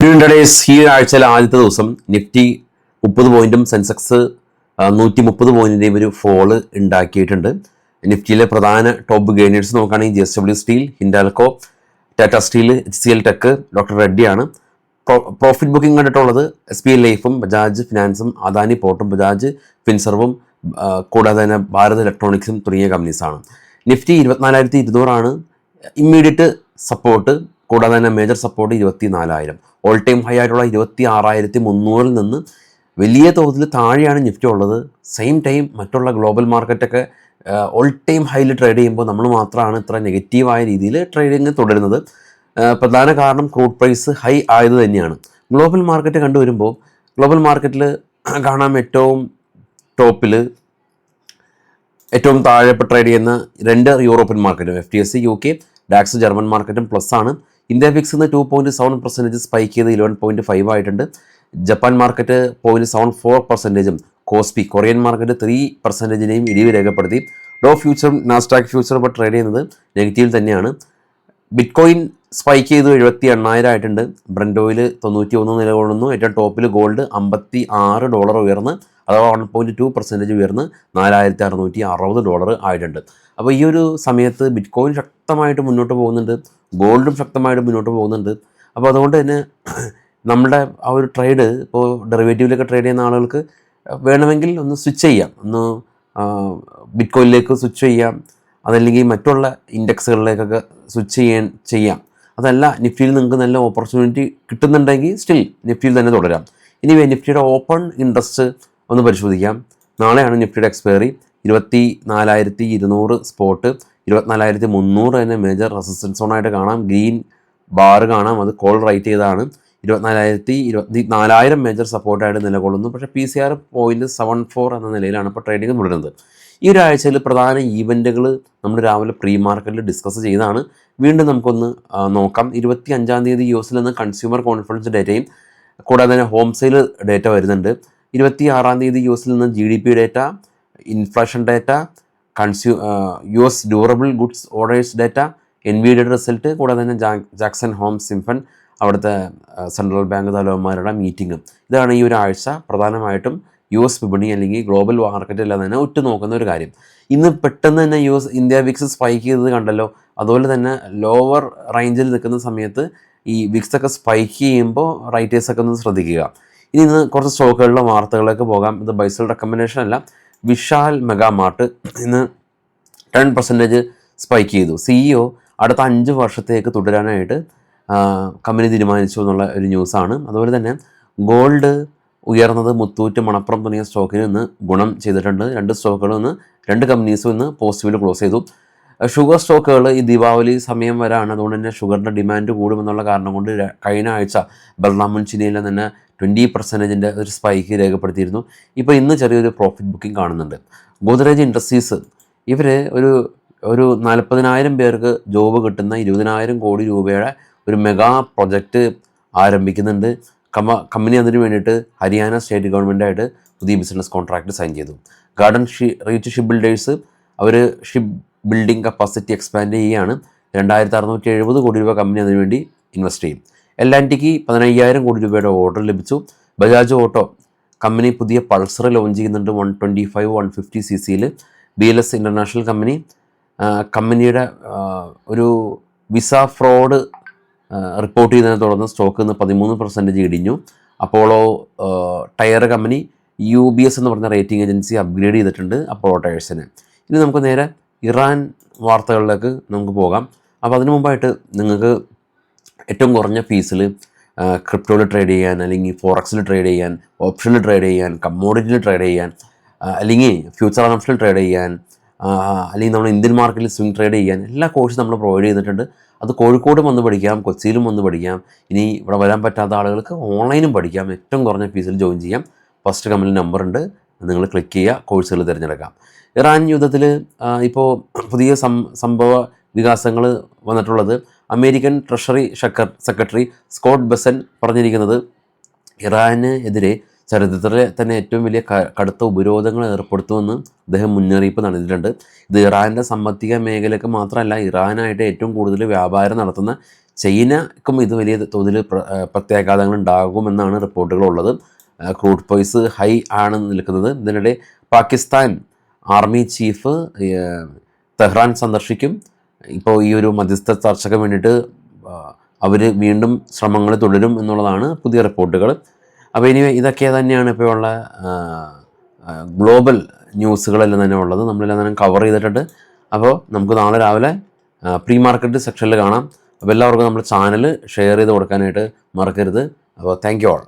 Nifty ഇൻട്രാഡേയ്സ് ഈ ആഴ്ചയിലെ ആദ്യത്തെ ദിവസം നിഫ്റ്റി 30 പോയിന്റും സെൻസെക്സ് 130 പോയിന്റിൻ്റെയും ഒരു ഫോള് ഉണ്ടാക്കിയിട്ടുണ്ട്. നിഫ്റ്റിയിലെ പ്രധാന ടോപ്പ് ഗെയിനേഴ്സ് നോക്കുകയാണെങ്കിൽ JSW steel, Hindalco, Tata steel, HCL tech, doctor റെഡ്ഡിയാണ്. പ്രോഫിറ്റ് ബുക്കിംഗ് കണ്ടിട്ടുള്ളത് SBI ലൈഫും, ബജാജ് ഫിനാൻസും, അദാനി പോർട്ടും, ബജാജ് ഫിൻസർവും, കൂടാതെ തന്നെ ഭാരത് ഇലക്ട്രോണിക്സും തുടങ്ങിയ കമ്പനീസാണ്. നിഫ്റ്റി 24,200 ഇമ്മീഡിയറ്റ് സപ്പോർട്ട്, കൂടാതെ തന്നെ major support 24,000. All time high ആയിട്ടുള്ള 26,300 നിന്ന് വലിയ തോതിൽ താഴെയാണ് നിഫ്റ്റി ഉള്ളത്. സെയിം ടൈം മറ്റുള്ള ഗ്ലോബൽ മാർക്കറ്റൊക്കെ ഓൾ ടൈം ഹൈയിൽ ട്രേഡ് ചെയ്യുമ്പോൾ നമ്മൾ മാത്രമാണ് ഇത്ര നെഗറ്റീവായ രീതിയിൽ ട്രേഡിങ് തുടരുന്നത്. പ്രധാന കാരണം ക്രൂഡ് പ്രൈസ് ഹൈ ആയത് തന്നെയാണ്. ഗ്ലോബൽ മാർക്കറ്റ് കണ്ടുവരുമ്പോൾ ഗ്ലോബൽ മാർക്കറ്റിൽ കാണാം ഏറ്റവും ടോപ്പിൽ ഏറ്റവും താഴെ ഇപ്പോൾ ട്രേഡ് ചെയ്യുന്ന 2 യൂറോപ്യൻ മാർക്കറ്റും FTSE UK, ഡാക്സ് ജർമ്മൻ മാർക്കറ്റും പ്ലസ് ആണ്. ഇന്ത്യ വിക്സ് 2.7% സ്പൈക്ക് ചെയ്ത് 11.5 ആയിട്ടുണ്ട്. Japan market 0.74%, KOSPI Korean market 3%-നെയും ഇടിവ് രേഖപ്പെടുത്തി. ഡോ ഫ്യൂച്ചറും നാസ്ഡാക്ക് ഫ്യൂച്ചറും ഇപ്പോൾ ട്രേഡ് ചെയ്യുന്നത് നെഗറ്റീവ് തന്നെയാണ്. ബിറ്റ്കോയിൻ സ്പൈക്ക് ചെയ്ത് 78,000 ആയിട്ടുണ്ട്. ബ്രന്റ് ഓയിൽ 91 നിലകൊള്ളുന്നു. ഏറ്റവും ടോപ്പിൽ ഗോൾഡ് $56 ഉയർന്ന്, അഥവാ 1.2% ഉയർന്ന് $4,660 ആയിട്ടുണ്ട്. അപ്പോൾ ഈ ഒരു സമയത്ത് ബിറ്റ്കോയിൻ ശക്തമായിട്ട് മുന്നോട്ട് പോകുന്നുണ്ട്, ഗോൾഡും ശക്തമായിട്ട് മുന്നോട്ട് പോകുന്നുണ്ട്. അപ്പോൾ അതുകൊണ്ട് തന്നെ നമ്മുടെ ആ ഒരു ട്രേഡ് ഇപ്പോൾ ഡെറിവേറ്റീവിലൊക്കെ ട്രേഡ് ചെയ്യുന്ന ആളുകൾക്ക് വേണമെങ്കിൽ ഒന്ന് സ്വിച്ച് ചെയ്യാം, ഒന്ന് ബിറ്റ്കോയിനിലേക്ക് സ്വിച്ച് ചെയ്യാം, അതല്ലെങ്കിൽ മറ്റുള്ള ഇൻഡെക്സുകളിലേക്കൊക്കെ സ്വിച്ച് ചെയ്യാം. അതല്ല നിഫ്റ്റിയിൽ നിങ്ങൾക്ക് നല്ല ഓപ്പർച്യൂണിറ്റി കിട്ടുന്നുണ്ടെങ്കിൽ സ്റ്റിൽ നിഫ്റ്റിയിൽ തന്നെ തുടരാം. ഇനി നിഫ്റ്റിയുടെ ഓപ്പൺ ഇൻട്രസ്റ്റ് ഒന്ന് പരിശോധിക്കാം. നാളെയാണ് നിഫ്റ്റിയുടെ എക്സ്പയറി. 24,200 സ്പോട്ട്, 24,300 തന്നെ മേജർ റെസിസ്റ്റൻസ് സോണായിട്ട് കാണാം. ഗ്രീൻ ബാർ കാണാം, അത് കോൾ റൈറ്റ് ചെയ്താണ്. 24,000 മേജർ സപ്പോർട്ടായിട്ട് നിലകൊള്ളുന്നു. പക്ഷേ PCR 0.74 എന്ന നിലയിലാണ് ഇപ്പോൾ ട്രേഡിംഗ് തുടരുന്നത്. ഈ ഒരു ആഴ്ചയിൽ പ്രധാന ഈവൻറ്റുകൾ നമ്മൾ രാവിലെ പ്രീ മാർക്കറ്റിൽ ഡിസ്കസ് ചെയ്താണ്. വീണ്ടും നമുക്കൊന്ന് നോക്കാം. 25-ാം തീയതി US നിന്ന് കൺസ്യൂമർ കോൺഫിഡൻസ് ഡേറ്റയും, കൂടാതെ തന്നെ ഹോം സെയിൽ ഡേറ്റ വരുന്നുണ്ട്. 26-ാം തീയതി US നിന്ന് GDP data, inflation data, US durable goods orders data, NVIDIA result, കൂടാതെ തന്നെ ജാക്സൺ ഹോം സിംഫൺ അവിടുത്തെ സെൻട്രൽ ബാങ്ക് തലവന്മാരുടെ മീറ്റിംഗ്. ഇതാണ് ഈ ഒരു ആഴ്ച പ്രധാനമായിട്ടും US വിപണി അല്ലെങ്കിൽ ഗ്ലോബൽ മാർക്കറ്റെല്ലാം തന്നെ ഉറ്റുനോക്കുന്ന ഒരു കാര്യം. ഇന്ന് പെട്ടെന്ന് തന്നെ ഇന്ത്യ വിക്സ് സ്പൈക്ക് ചെയ്തത് കണ്ടല്ലോ. അതുപോലെ തന്നെ ലോവർ റേഞ്ചിൽ നിൽക്കുന്ന സമയത്ത് ഈ വിക്സ് ഒക്കെ സ്പൈക്ക് ചെയ്യുമ്പോൾ റൈറ്റേഴ്സൊക്കെ ഒന്ന് ശ്രദ്ധിക്കുക. ഇന്ന് കുറച്ച് സ്റ്റോക്കുകളിലെ വാർത്തകളിലേക്ക് പോകാം. ഇത് ബൈസൽ റെക്കമെൻഡേഷൻ അല്ല. വിശാൽ മെഗാ മാർട്ട് ഇന്ന് 10% സ്പൈക്ക് ചെയ്തു. CEO അടുത്ത 5 വർഷത്തേക്ക് തുടരാനായിട്ട് കമ്പനി തീരുമാനിച്ചു എന്നുള്ള ഒരു ന്യൂസാണ്. അതുപോലെ തന്നെ ഗോൾഡ് ഉയർന്നത് മുത്തൂറ്റ്, മണപ്പുറം തുടങ്ങിയ സ്റ്റോക്കിന് ഇന്ന് ഗുണം ചെയ്തിട്ടുണ്ട്. 2 സ്റ്റോക്കുകളും ഇന്ന് 2 കമ്പനീസും ഇന്ന് പോസിറ്റീവിൽ ക്ലോസ് ചെയ്തു. ഷുഗർ സ്റ്റോക്കുകൾ ഈ ദീപാവലി സമയം വരാണ്, അതുകൊണ്ട് തന്നെ ഷുഗറിൻ്റെ ഡിമാൻഡ് കൂടുമെന്നുള്ള കാരണം കൊണ്ട് കഴിഞ്ഞ ആഴ്ച ബൽറാം ചിനിയിൽ തന്നെ 20%-ൻ്റെ ഒരു സ്പൈക്ക് രേഖപ്പെടുത്തിയിരുന്നു. ഇപ്പോൾ ഇന്ന് ചെറിയൊരു പ്രോഫിറ്റ് ബുക്കിംഗ് കാണുന്നുണ്ട്. ഗോദ്രേജ് ഇൻഡസ്ട്രീസ് ഇവർ ഒരു 40,000 പേർക്ക് ജോബ് കിട്ടുന്ന 20,000 കോടി രൂപയുടെ ഒരു മെഗാ പ്രൊജക്റ്റ് ആരംഭിക്കുന്നുണ്ട്. കമ്പനി അതിന് വേണ്ടിയിട്ട് ഹരിയാന സ്റ്റേറ്റ് ഗവൺമെൻറ്റായിട്ട് പുതിയ ബിസിനസ് കോൺട്രാക്റ്റ് സൈൻ ചെയ്തു. ഗാർഡൻ റീച്ച് ഷിപ്പ് ബിൽഡേഴ്സ് അവർ ഷിപ്പ് ബിൽഡിംഗ് കപ്പാസിറ്റി എക്സ്പാൻഡ് ചെയ്യുകയാണ്. 2,670 കോടി രൂപ കമ്പനി അതിനുവേണ്ടി ഇൻവെസ്റ്റ് ചെയ്യും. L&Tക്ക് 15,000 കോടി രൂപയുടെ ഓർഡർ ലഭിച്ചു. ബജാജ് ഓട്ടോ കമ്പനി പുതിയ പൾസർ ലോഞ്ച് ചെയ്യുന്നുണ്ട് 125, 150 cc. BLS ഇൻ്റർനാഷണൽ കമ്പനിയുടെ ഒരു വിസ ഫ്രോഡ് റിപ്പോർട്ട് ചെയ്തതിനെ തുടർന്ന് സ്റ്റോക്ക് ഇന്ന് 13% ഇടിഞ്ഞു. അപ്പോളോ ടയർ കമ്പനി UBS എന്ന് പറഞ്ഞ റേറ്റിംഗ് ഏജൻസി അപ്ഗ്രേഡ് ചെയ്തിട്ടുണ്ട് അപ്പോളോ ടയേഴ്സിന്. ഇനി നമുക്ക് നേരെ ഇറാൻ വാർത്തകളിലേക്ക് നമുക്ക് പോകാം. അപ്പോൾ അതിനു മുമ്പായിട്ട് നിങ്ങൾക്ക് ഏറ്റവും കുറഞ്ഞ ഫീസിൽ ക്രിപ്റ്റോയിൽ ട്രേഡ് ചെയ്യാൻ, അല്ലെങ്കിൽ ഫോറക്സിൽ ട്രേഡ് ചെയ്യാൻ, ഓപ്ഷനിൽ ട്രേഡ് ചെയ്യാൻ, കമ്മോഡിറ്റിയിൽ ട്രേഡ് ചെയ്യാൻ, അല്ലെങ്കിൽ ഫ്യൂച്ചർ ഓപ്ഷനിൽ ട്രേഡ് ചെയ്യാൻ, അല്ലെങ്കിൽ നമ്മൾ ഇന്ത്യൻ മാർക്കറ്റിൽ സ്വിംഗ് ട്രേഡ് ചെയ്യാൻ എല്ലാ കോഴ്സും നമ്മൾ പ്രൊവൈഡ് ചെയ്തിട്ടുണ്ട്. അത് കോഴിക്കോടും വന്ന് പഠിക്കാം, കൊച്ചിയിലും വന്ന് പഠിക്കാം. ഇനി ഇവിടെ വരാൻ പറ്റാത്ത ആളുകൾക്ക് ഓൺലൈനും പഠിക്കാം. ഏറ്റവും കുറഞ്ഞ ഫീസിൽ ജോയിൻ ചെയ്യാം. ഫസ്റ്റ് കമ്പനി നമ്പറുണ്ട്, നിങ്ങൾ ക്ലിക്ക് ചെയ്യുക, കോഴ്സുകൾ തിരഞ്ഞെടുക്കാം. ഇറാൻ യുദ്ധത്തിൽ ഇപ്പോൾ പുതിയ സംഭവ വികാസങ്ങൾ വന്നിട്ടുള്ളത്. American treasury secretary Scott Bessent പറഞ്ഞിരിക്കുന്നത് ഇറാന് എതിരെ ചരിത്രത്തിലെ തന്നെ ഏറ്റവും വലിയ കടുത്ത ഉപരോധങ്ങൾ ഏർപ്പെടുത്തുമെന്ന് അദ്ദേഹം മുന്നറിയിപ്പ് നൽകിയിട്ടുണ്ട്. ഇത് ഇറാൻ്റെ സാമ്പത്തിക മേഖലയ്ക്ക് മാത്രമല്ല, ഇറാനായിട്ട് ഏറ്റവും കൂടുതൽ വ്യാപാരം നടത്തുന്ന ചൈനക്കും ഇത് വലിയ തോതിൽ പ്രത്യാഘാതങ്ങൾ ഉണ്ടാകുമെന്നാണ് റിപ്പോർട്ടുകളുള്ളത്. ക്രൂഡ് പ്രൈസ് ഹൈ ആണ് നിൽക്കുന്നത്. ഇതിനിടെ പാകിസ്ഥാൻ ആർമി ചീഫ് തെഹ്റാൻ സന്ദർശിക്കും. ഇപ്പോൾ ഈ ഒരു മധ്യസ്ഥ ചർച്ചയ്ക്ക് വേണ്ടിയിട്ട് അവർ വീണ്ടും ശ്രമങ്ങൾ തുടരും എന്നുള്ളതാണ് പുതിയ റിപ്പോർട്ടുകൾ. അപ്പോൾ ഇനി ഇതൊക്കെ തന്നെയാണ് ഇപ്പോൾ ഉള്ള ഗ്ലോബൽ ന്യൂസുകളെല്ലാം തന്നെ ഉള്ളത്. നമ്മളെല്ലാം തന്നെ കവർ ചെയ്തിട്ടുണ്ട്. അപ്പോൾ നമുക്ക് നാളെ രാവിലെ പ്രീ മാർക്കറ്റ് സെക്ഷനിൽ കാണാം. അപ്പോൾ എല്ലാവർക്കും നമ്മുടെ ചാനൽ ഷെയർ ചെയ്ത് കൊടുക്കാനായിട്ട് മറക്കരുത്. അപ്പോൾ താങ്ക് യു ഓൾ.